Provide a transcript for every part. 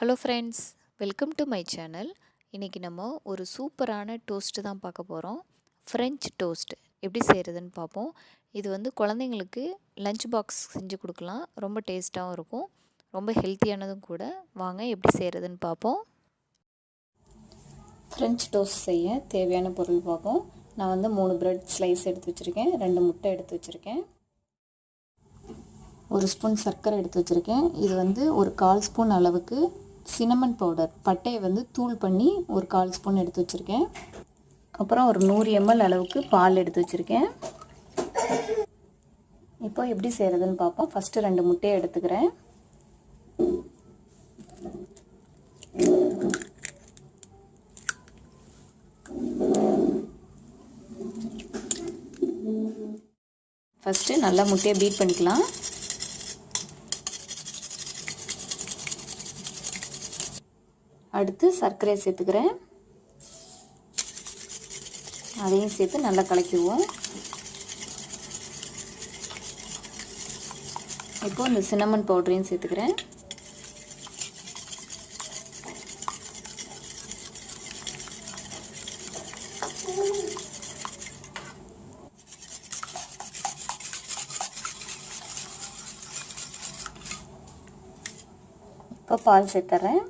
Hello friends, welcome to my channel. இன்றைக்கி நம்ம ஒரு சூப்பரான டோஸ்ட்டு தான் பார்க்க போகிறோம். ஃப்ரெஞ்ச் டோஸ்ட் எப்படி செய்கிறதுன்னு பார்ப்போம். இது வந்து குழந்தைங்களுக்கு லஞ்ச் பாக்ஸ் செஞ்சு கொடுக்கலாம். ரொம்ப டேஸ்ட்டாகவும் இருக்கும், ரொம்ப ஹெல்த்தியானதும் கூட. வாங்க எப்படி செய்கிறதுன்னு பார்ப்போம். ஃப்ரெஞ்ச் டோஸ்ட் செய்ய தேவையான பொருள் பார்ப்போம். நான் வந்து 3 பிரெட் ஸ்லைஸ் எடுத்து வச்சுருக்கேன், 2 முட்டை எடுத்து வச்சுருக்கேன், 1 ஸ்பூன் சர்க்கரை எடுத்து வச்சுருக்கேன். இது வந்து ஒரு 1/4 ஸ்பூன் அளவுக்கு சினமன் பவுடர், பட்டையை வந்து தூள் பண்ணி ஒரு 1/4 ஸ்பூன் எடுத்து வச்சுருக்கேன். அப்புறம் ஒரு 100 ml அளவுக்கு பால் எடுத்து வச்சுருக்கேன். இப்போ எப்படி செய்கிறதுன்னு பார்ப்போம். ஃபஸ்ட்டு 2 முட்டையை எடுத்துக்கிறேன். ஃபஸ்ட்டு நல்லா முட்டையை பீட் பண்ணிக்கலாம். அடுத்து சர்க்கரையை சேர்த்துக்கிறேன். அதையும் சேர்த்து நல்லா கலக்கிடுவோம். இப்போ இந்த சினமன் பவுடரையும் சேர்த்துக்கிறேன். இப்போ பால் சேர்த்துறேன்.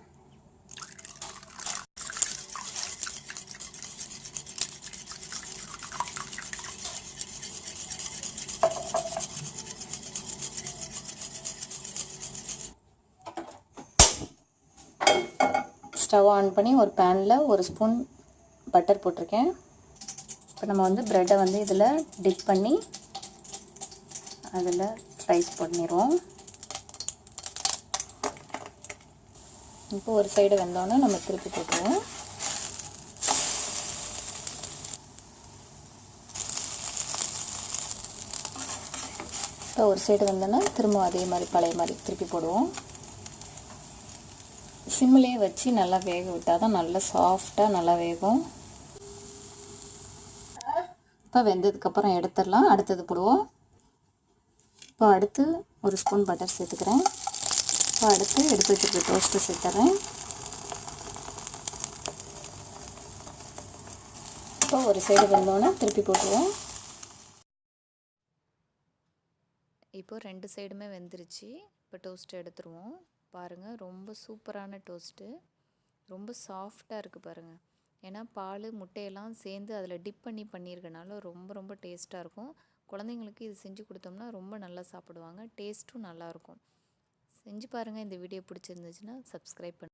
ஸ்டவ் ஆன் பண்ணி ஒரு பேனில் 1 ஸ்பூன் பட்டர் போட்டிருக்கேன். இப்போ நம்ம வந்து ப்ரெட்டை வந்து இதில் டிப் பண்ணி அதில் ஸ்லைஸ் பண்ணிடுவோம். இப்போ ஒரு சைடு வெந்தோன்னே நம்ம திருப்பி போட்டுருவோம். இப்போ ஒரு சைடு வந்தோன்னா திரும்ப அதே மாதிரி பழைய மாதிரி திருப்பி போடுவோம். சிம்மிலே வச்சு நல்லா வேக விட்டால் தான் நல்லா சாஃப்டாக நல்லா வேகும். இப்போ வெந்ததுக்கப்புறம் எடுத்துடலாம். அடுத்தது போடுவோம். இப்போ அடுத்து 1 ஸ்பூன் பட்டர் சேர்த்துக்கிறேன். இப்போ அடுத்து எடுத்து வச்சுருக்க டோஸ்ட்டு சேர்த்துறேன். இப்போ ஒரு சைடு வெந்தோன்னே திருப்பி போட்டுருவோம். இப்போ 2 சைடுமே வெந்துருச்சு. இப்போ டோஸ்ட்டு எடுத்துருவோம். பாருங்கள், ரொம்ப சூப்பரான டோஸ்ட்டு, ரொம்ப சாஃப்டாக இருக்குது பாருங்கள். ஏன்னா பால் முட்டையெல்லாம் சேர்ந்து அதில் டிப் பண்ணி பண்ணியிருக்கனால ரொம்ப ரொம்ப டேஸ்ட்டாக இருக்கும். குழந்தைங்களுக்கு இது செஞ்சு கொடுத்தோம்னா ரொம்ப நல்லா சாப்பிடுவாங்க. டேஸ்ட்டும் நல்லாயிருக்கும். செஞ்சு பாருங்கள். இந்த வீடியோ பிடிச்சிருந்துச்சுன்னா சப்ஸ்கிரைப் பண்ணுங்கள்.